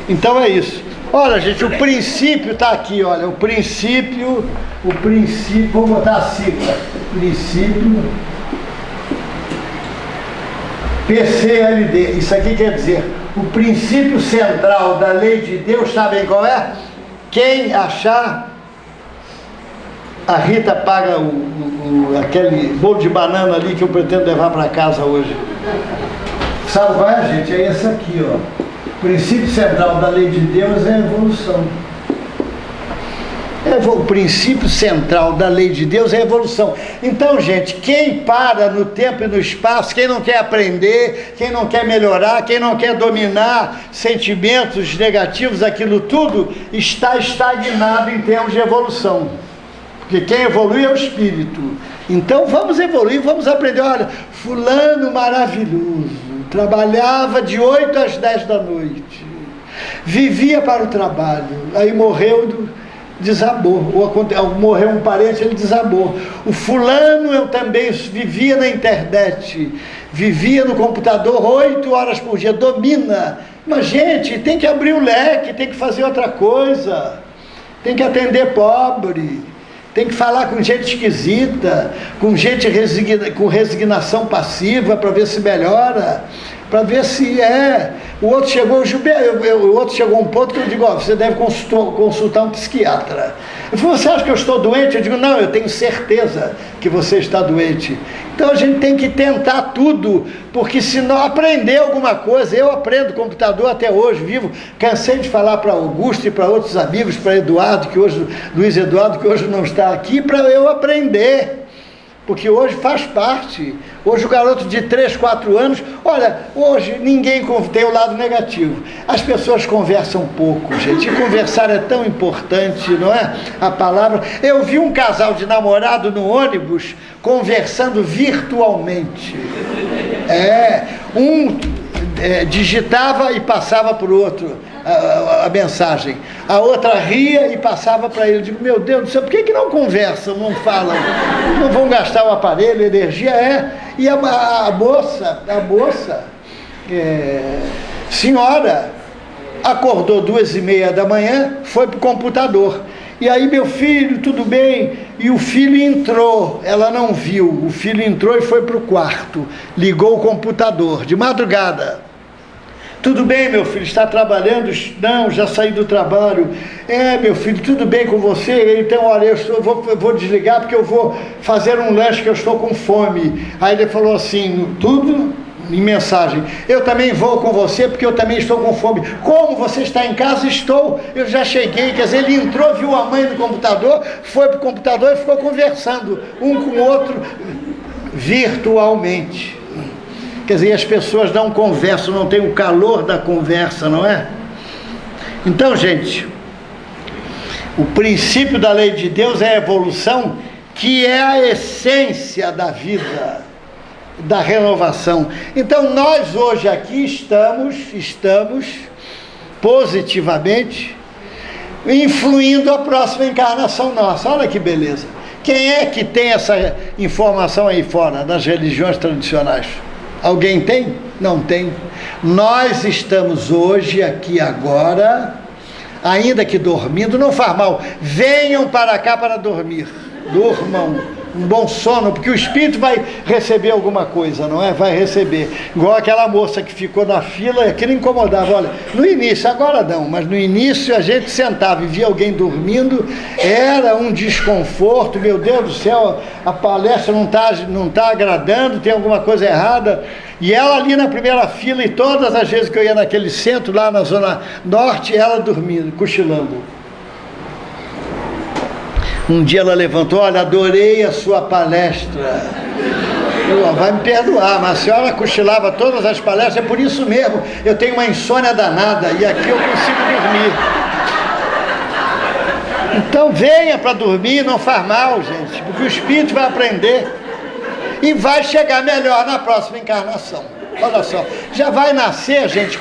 Então é isso. Olha, gente, o princípio está aqui, olha, o princípio, vou botar a sigla, princípio PCLD, isso aqui quer dizer, o princípio central da lei de Deus, sabem qual é? Quem achar, a Rita paga aquele bolo de banana ali que eu pretendo levar para casa hoje. Sabe qual é, gente? É esse aqui, ó. O princípio central da lei de Deus é a evolução. O princípio central da lei de Deus é a evolução. Então, gente, quem para no tempo e no espaço, quem não quer aprender, quem não quer melhorar, quem não quer dominar sentimentos negativos, aquilo tudo, está estagnado em termos de evolução. Porque quem evolui é o espírito. Então, vamos evoluir, vamos aprender. Olha, fulano maravilhoso. Trabalhava de 8 às 10 da noite, vivia para o trabalho, aí morreu, desabou, ou morreu um parente, ele desabou. O fulano, eu também vivia na internet, vivia no computador 8 horas por dia, domina. Mas, gente, tem que abrir o leque, tem que fazer outra coisa, tem que atender pobre, tem que falar com gente esquisita, com gente com resignação passiva, para ver se melhora, para ver se O outro chegou a um ponto que eu digo, você deve consultar um psiquiatra. Ele falou, você acha que eu estou doente? Eu digo, não, eu tenho certeza que você está doente. Então a gente tem que tentar tudo, porque se não aprender alguma coisa, eu aprendo computador até hoje, vivo, cansei de falar para Augusto e para outros amigos, para Luiz Eduardo, que hoje não está aqui, para eu aprender. Porque hoje faz parte. Hoje o garoto de 3, 4 anos, olha, hoje ninguém tem o lado negativo. As pessoas conversam pouco, gente, e conversar é tão importante, não é? A palavra. Eu vi um casal de namorado no ônibus conversando virtualmente. Digitava e passava para o outro a mensagem. A outra ria e passava para ele. Eu digo, meu Deus do céu, por que não conversam, não falam? Não vão gastar o aparelho, a energia E a moça, senhora, acordou 2h30 da manhã, foi para o computador. E aí, meu filho, tudo bem? E o filho entrou, ela não viu. O filho entrou e foi para o quarto, ligou o computador, de madrugada. Tudo bem, meu filho, está trabalhando? Não, já saí do trabalho. Meu filho, tudo bem com você? Então, olha, eu vou desligar porque eu vou fazer um lanche que eu estou com fome. Aí ele falou assim, tudo em mensagem, eu também vou com você porque eu também estou com fome. Como você está em casa? Estou, eu já cheguei. Quer dizer, ele entrou, viu a mãe no computador, foi para o computador e ficou conversando um com o outro virtualmente. Quer dizer, as pessoas não conversam, não tem o calor da conversa, não é? Então, gente, o princípio da lei de Deus é a evolução, que é a essência da vida, da renovação. Então, nós hoje aqui estamos positivamente influindo a próxima encarnação nossa. Olha que beleza. Quem é que tem essa informação aí fora, das religiões tradicionais? Alguém tem? Não tem. Nós estamos hoje, aqui agora, ainda que dormindo, não faz mal. Venham para cá para dormir. Durmam um bom sono, porque o espírito vai receber alguma coisa, não é? Vai receber. Igual aquela moça que ficou na fila, aquilo incomodava. Olha, no início, agora não, mas no início a gente sentava e via alguém dormindo, era um desconforto. Meu Deus do céu, a palestra não tá agradando, tem alguma coisa errada. E ela ali na primeira fila, e todas as vezes que eu ia naquele centro, lá na Zona Norte, ela dormindo, cochilando. Um dia ela levantou, olha, adorei a sua palestra. Vai me perdoar, mas a senhora cochilava todas as palestras, é por isso mesmo, eu tenho uma insônia danada, e aqui eu consigo dormir. Então venha para dormir, não faz mal, gente, porque o espírito vai aprender, e vai chegar melhor na próxima encarnação. Olha só, já vai nascer, gente,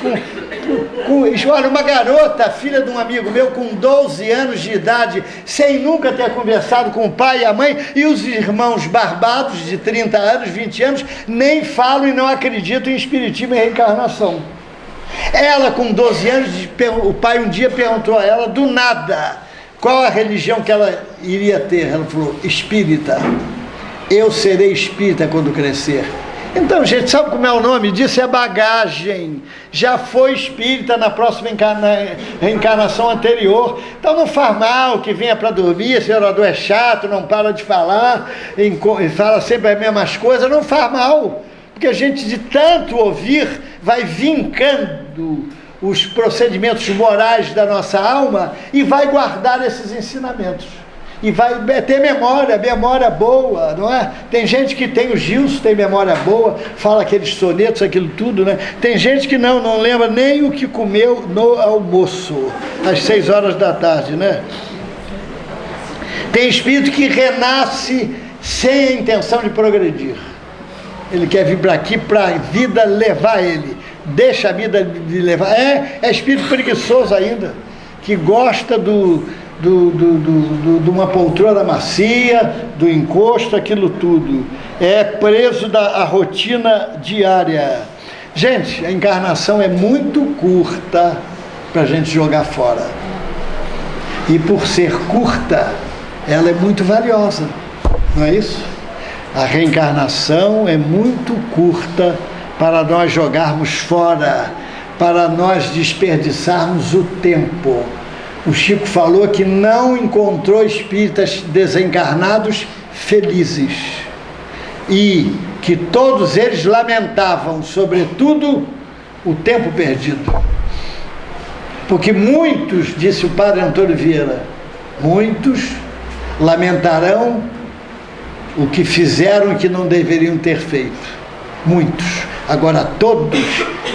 olha, uma garota, filha de um amigo meu, com 12 anos de idade, sem nunca ter conversado com o pai e a mãe, e os irmãos barbados de 30 anos, 20 anos, nem falam e não acreditam em espiritismo e reencarnação. Ela, com 12 anos, o pai um dia perguntou a ela, do nada, qual a religião que ela iria ter. Ela falou, espírita. Eu serei espírita quando crescer. Então, gente, sabe como é o nome disso? É bagagem. Já foi espírita na próxima reencarnação anterior. Então não faz mal que venha para dormir, esse orador é chato, não para de falar, e fala sempre as mesmas coisas, não faz mal. Porque a gente, de tanto ouvir, vai vincando os procedimentos morais da nossa alma e vai guardar esses ensinamentos. E vai ter memória boa, não é? Tem gente que tem, o Gilson tem memória boa, fala aqueles sonetos, aquilo tudo, né? Tem gente que não lembra nem o que comeu no almoço, às 6 horas da tarde, né? Tem espírito que renasce sem a intenção de progredir. Ele quer vir para aqui para a vida levar ele, deixa a vida de levar. É espírito preguiçoso ainda, que gosta de uma poltrona macia, do encosto, aquilo tudo. É preso à rotina diária. Gente, a encarnação é muito curta para a gente jogar fora. E por ser curta, ela é muito valiosa. Não é isso? A reencarnação é muito curta para nós jogarmos fora, para nós desperdiçarmos o tempo. O Chico falou que não encontrou espíritas desencarnados felizes e que todos eles lamentavam, sobretudo, o tempo perdido. Porque muitos, disse o padre Antônio Vieira, muitos lamentarão o que fizeram e que não deveriam ter feito. Muitos. Agora todos,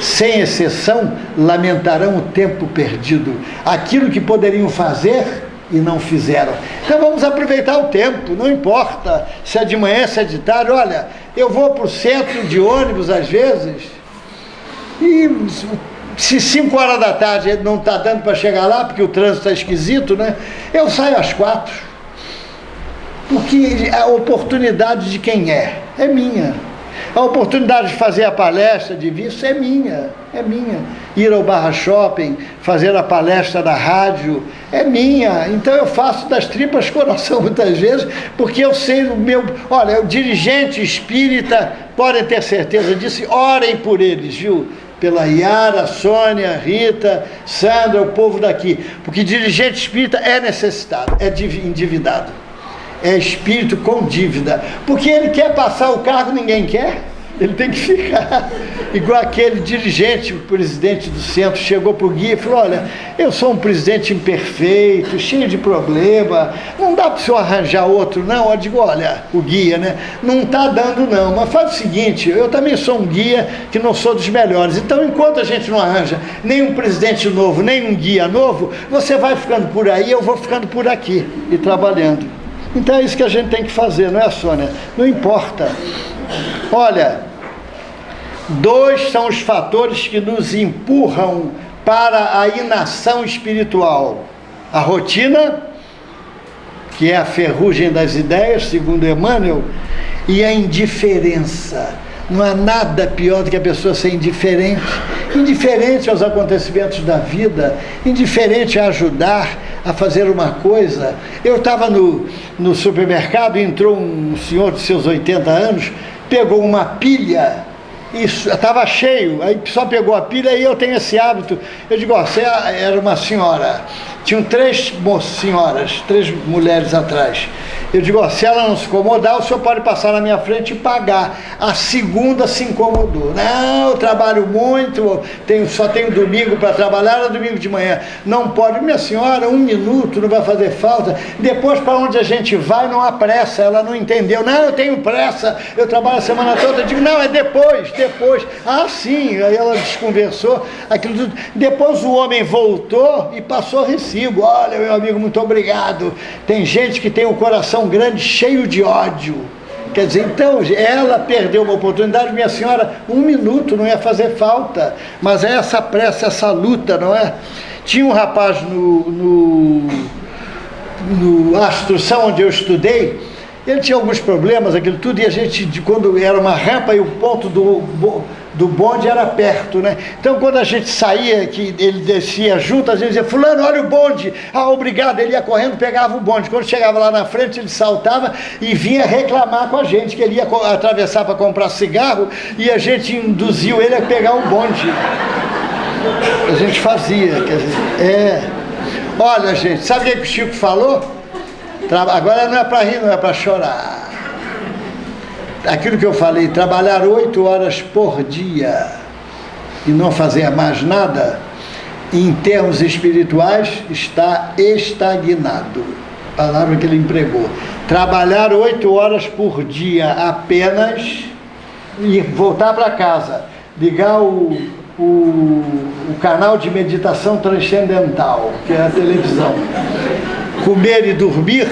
sem exceção, lamentarão o tempo perdido, aquilo que poderiam fazer e não fizeram. Então vamos aproveitar o tempo, não importa se é de manhã, se é de tarde. Olha, eu vou para o centro de ônibus às vezes, e se 5 horas da tarde não está dando para chegar lá, porque o trânsito está esquisito, né? Eu saio às 4, porque a oportunidade de quem é minha. A oportunidade de fazer a palestra de vício é minha. Ir ao Barra Shopping, fazer a palestra da rádio, é minha. Então eu faço das tripas coração muitas vezes, porque eu sei o meu... Olha, o dirigente espírita, podem ter certeza disso, orem por eles, viu? Pela Yara, Sônia, Rita, Sandra, o povo daqui. Porque dirigente espírita é necessitado, é endividado. É espírito com dívida. Porque ele quer passar o cargo, ninguém quer. Ele tem que ficar. Igual aquele dirigente, o presidente do centro, chegou para o guia e falou: olha, eu sou um presidente imperfeito, cheio de problema, não dá para o senhor arranjar outro não? Eu digo: olha, o guia, né? Não está dando não, mas faz o seguinte, eu também sou um guia que não sou dos melhores, então enquanto a gente não arranja nem um presidente novo, nem um guia novo, você vai ficando por aí, eu vou ficando por aqui e trabalhando. Então é isso que a gente tem que fazer, não é, Sônia? Não importa. Olha, 2 são os fatores que nos empurram para a inação espiritual: a rotina, que é a ferrugem das ideias, segundo Emmanuel, e a indiferença. Não há nada pior do que a pessoa ser indiferente aos acontecimentos da vida, indiferente a ajudar, a fazer uma coisa. Eu estava no supermercado, entrou um senhor de seus 80 anos, pegou uma pilha, isso estava cheio, aí só pegou a pilha, e eu tenho esse hábito. Eu digo: ó, você era uma senhora, tinham 3 senhoras, 3 mulheres atrás. Eu digo: ó, se ela não se incomodar, o senhor pode passar na minha frente e pagar. A segunda se incomodou: não, eu trabalho muito, só tenho domingo para trabalhar, é domingo de manhã. Não pode. Minha senhora, 1 minuto, não vai fazer falta. Depois, para onde a gente vai, não há pressa. Ela não entendeu. Não, eu tenho pressa, eu trabalho a semana toda. Eu digo: não, é depois. Ah, sim. Aí ela desconversou, aquilo tudo. Depois o homem voltou e passou recibo: olha, meu amigo, muito obrigado. Tem gente que tem o coração grande, cheio de ódio. Quer dizer, então, ela perdeu uma oportunidade. Minha senhora, 1 minuto não ia fazer falta. Mas é essa pressa, essa luta, não é? Tinha um rapaz no instrução onde eu estudei. Ele tinha alguns problemas, aquilo tudo, e a gente, quando era uma rampa e o ponto do bonde era perto, né? Então, quando a gente saía, que ele descia junto, a gente dizia: fulano, olha o bonde. Ah, obrigado. Ele ia correndo, pegava o bonde. Quando chegava lá na frente, ele saltava e vinha reclamar com a gente, que ele ia atravessar para comprar cigarro, e a gente induziu ele a pegar o bonde. A gente fazia, quer dizer, Olha, gente, sabe o que o Chico falou? Agora não é para rir, não é para chorar. Aquilo que eu falei, trabalhar 8 horas por dia e não fazer mais nada, em termos espirituais, está estagnado. Palavra que ele empregou. Trabalhar 8 horas por dia apenas e voltar para casa, ligar o canal de meditação transcendental, que é a televisão, comer e dormir,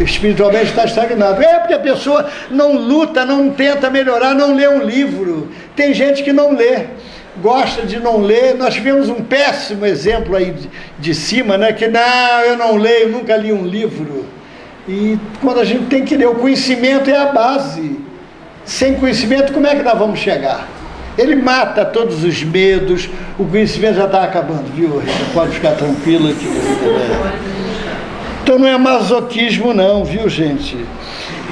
espiritualmente está estagnado. É porque a pessoa não luta, não tenta melhorar, não lê um livro. Tem gente que não lê, gosta de não ler. Nós tivemos um péssimo exemplo aí de cima, né? Que não, eu não leio, nunca li um livro. E quando a gente tem que ler, o conhecimento é a base. Sem conhecimento, como é que nós vamos chegar? Ele mata todos os medos. O conhecimento já está acabando, viu? Pode ficar tranquilo aqui. Então não é masoquismo não, viu, gente?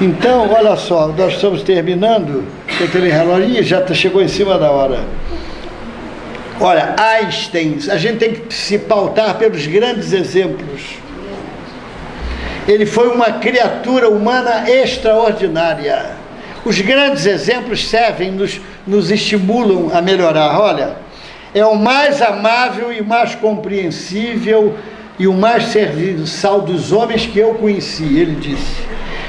Então, olha só, nós estamos terminando, aquele relógio já chegou em cima da hora. Olha, Einstein, a gente tem que se pautar pelos grandes exemplos. Ele foi uma criatura humana extraordinária. Os grandes exemplos servem, nos estimulam a melhorar. Olha, é o mais amável e mais compreensível e o mais serviçal dos homens que eu conheci, ele disse.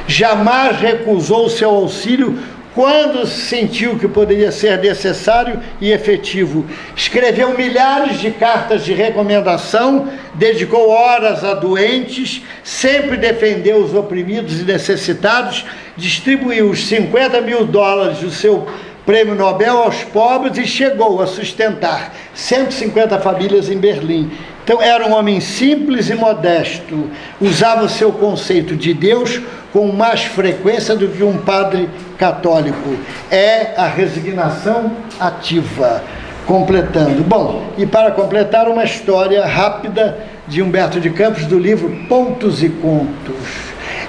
Jamais recusou o seu auxílio quando sentiu que poderia ser necessário e efetivo. Escreveu milhares de cartas de recomendação, dedicou horas a doentes, sempre defendeu os oprimidos e necessitados, distribuiu os $50 mil do seu prêmio Nobel aos pobres e chegou a sustentar 150 famílias em Berlim. Então era um homem simples e modesto, usava o seu conceito de Deus com mais frequência do que um padre católico. É a resignação ativa. Completando. Bom, e para completar, uma história rápida de Humberto de Campos, do livro Pontos e Contos.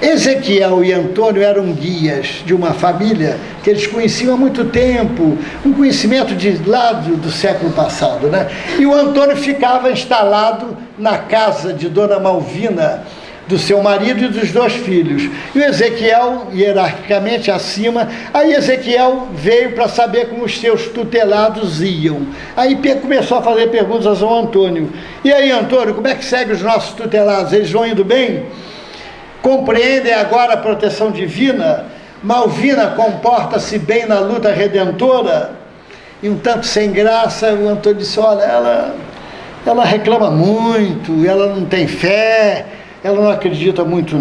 Ezequiel e Antônio eram guias de uma família que eles conheciam há muito tempo, um conhecimento de lá do século passado, né? E o Antônio ficava instalado na casa de Dona Malvina, do seu marido e dos 2 filhos. E o Ezequiel, hierarquicamente acima, aí Ezequiel veio para saber como os seus tutelados iam. Aí começou a fazer perguntas ao Antônio. E aí, Antônio, como é que segue os nossos tutelados? Eles vão indo bem? Compreendem agora a proteção divina? Malvina comporta-se bem na luta redentora? E um tanto sem graça, o Antônio disse, olha, ela reclama muito, ela não tem fé, ela não acredita muito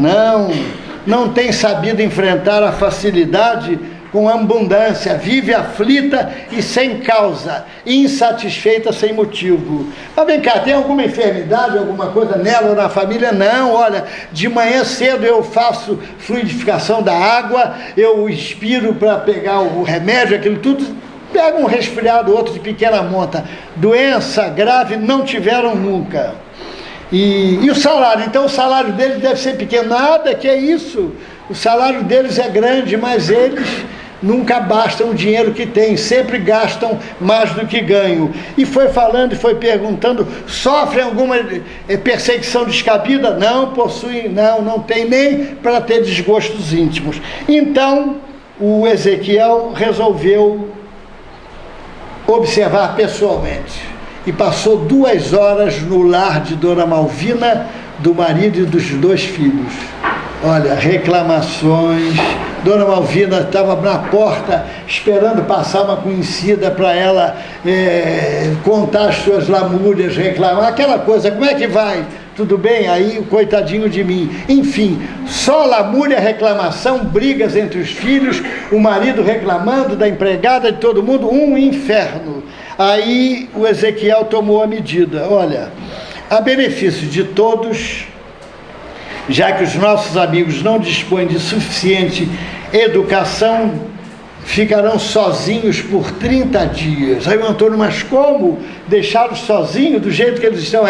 não tem sabido enfrentar a facilidade com abundância, vive aflita e sem causa, insatisfeita sem motivo. Mas vem cá, tem alguma enfermidade, alguma coisa nela ou na família? Não, olha, de manhã cedo eu faço fluidificação da água, eu expiro para pegar o remédio, aquilo tudo, pega um resfriado, outro de pequena monta. Doença grave não tiveram nunca. E o salário? Então o salário deles deve ser pequeno. Nada, que é isso? O salário deles é grande, mas eles nunca bastam o dinheiro que têm, sempre gastam mais do que ganham. E foi falando e foi perguntando, sofrem alguma perseguição descabida? Não possuem, não tem nem para ter desgostos íntimos. Então o Ezequiel resolveu observar pessoalmente. E passou 2 horas no lar de Dona Malvina, do marido e dos 2 filhos. Olha, reclamações. Dona Malvina estava na porta esperando passar uma conhecida para ela contar as suas lamúrias, reclamar, aquela coisa, como é que vai? Tudo bem? Aí, coitadinho de mim. Enfim, só lamúria, reclamação, brigas entre os filhos, o marido reclamando da empregada, de todo mundo, um inferno. Aí o Ezequiel tomou a medida, olha, a benefício de todos, já que os nossos amigos não dispõem de suficiente educação, ficarão sozinhos por 30 dias. Aí o Antônio, mas como deixá-los sozinhos do jeito que eles estão?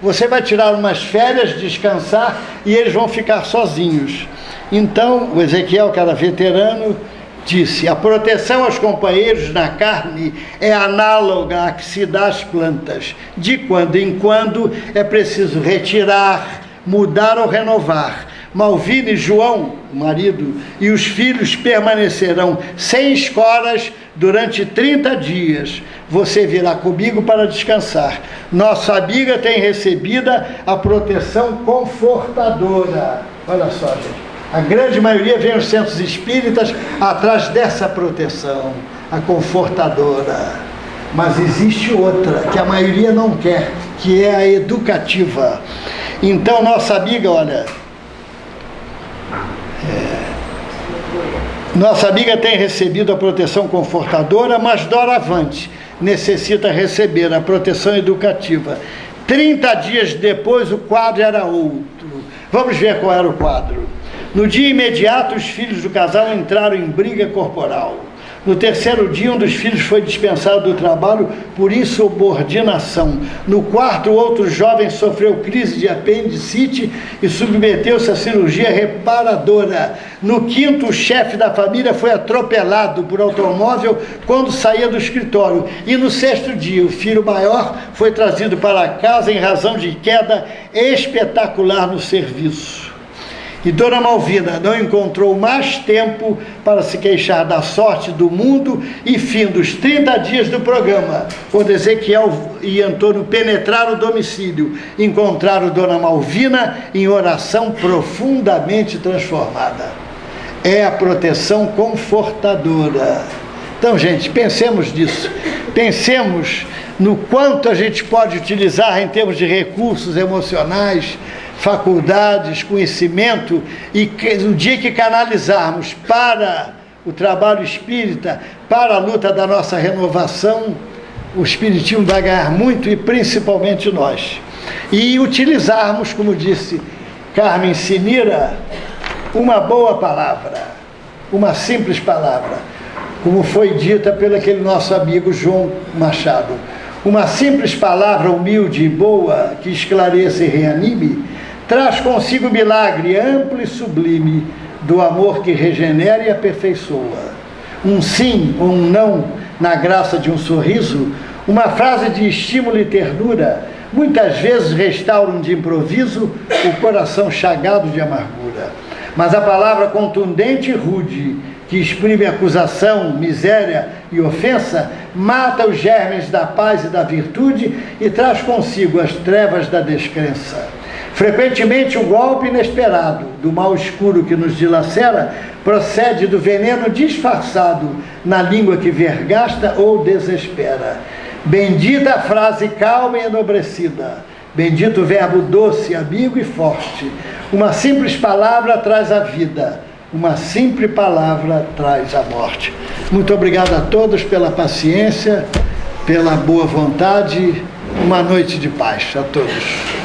Você vai tirar umas férias, descansar e eles vão ficar sozinhos. Então o Ezequiel, que era veterano, disse, a proteção aos companheiros na carne é análoga à que se dá às plantas. De quando em quando é preciso retirar, mudar ou renovar. Malvina e João, o marido, e os filhos permanecerão sem escolas durante 30 dias. Você virá comigo para descansar. Nossa amiga tem recebida a proteção confortadora. Olha só, gente. A grande maioria vem aos centros espíritas atrás dessa proteção, a confortadora. Mas existe outra, que a maioria não quer, que é a educativa. Então, nossa amiga, olha, nossa amiga tem recebido a proteção confortadora, mas doravante necessita receber a proteção educativa. 30 dias depois, o quadro era outro. Vamos ver qual era o quadro. No dia imediato, os filhos do casal entraram em briga corporal. No 3º dia, um dos filhos foi dispensado do trabalho por insubordinação. No 4º, outro jovem sofreu crise de apendicite e submeteu-se à cirurgia reparadora. No 5º, o chefe da família foi atropelado por automóvel quando saía do escritório. E no 6º dia, o filho maior foi trazido para casa em razão de queda espetacular no serviço. E Dona Malvina não encontrou mais tempo para se queixar da sorte do mundo e fim dos 30 dias do programa, quando Ezequiel e Antônio penetraram o domicílio, encontraram Dona Malvina em oração profundamente transformada. É a proteção confortadora. Então, gente, pensemos nisso. Pensemos no quanto a gente pode utilizar em termos de recursos emocionais, faculdades, conhecimento, e no dia que canalizarmos para o trabalho espírita para a luta da nossa renovação, o Espiritismo vai ganhar muito, e principalmente nós. E utilizarmos, como disse Carmen Sinira, uma boa palavra, uma simples palavra, como foi dita pelo aquele nosso amigo João Machado. Uma simples palavra humilde e boa, que esclareça e reanime, traz consigo o milagre amplo e sublime do amor que regenera e aperfeiçoa. Um sim ou um não na graça de um sorriso, uma frase de estímulo e ternura, muitas vezes restauram de improviso o coração chagado de amargura. Mas a palavra contundente e rude, que exprime acusação, miséria e ofensa, mata os germes da paz e da virtude e traz consigo as trevas da descrença. Frequentemente, o golpe inesperado do mal escuro que nos dilacera procede do veneno disfarçado na língua que vergasta ou desespera. Bendita a frase calma e enobrecida, bendito o verbo doce, amigo e forte. Uma simples palavra traz a vida, uma simples palavra traz a morte. Muito obrigado a todos pela paciência, pela boa vontade. Uma noite de paz a todos.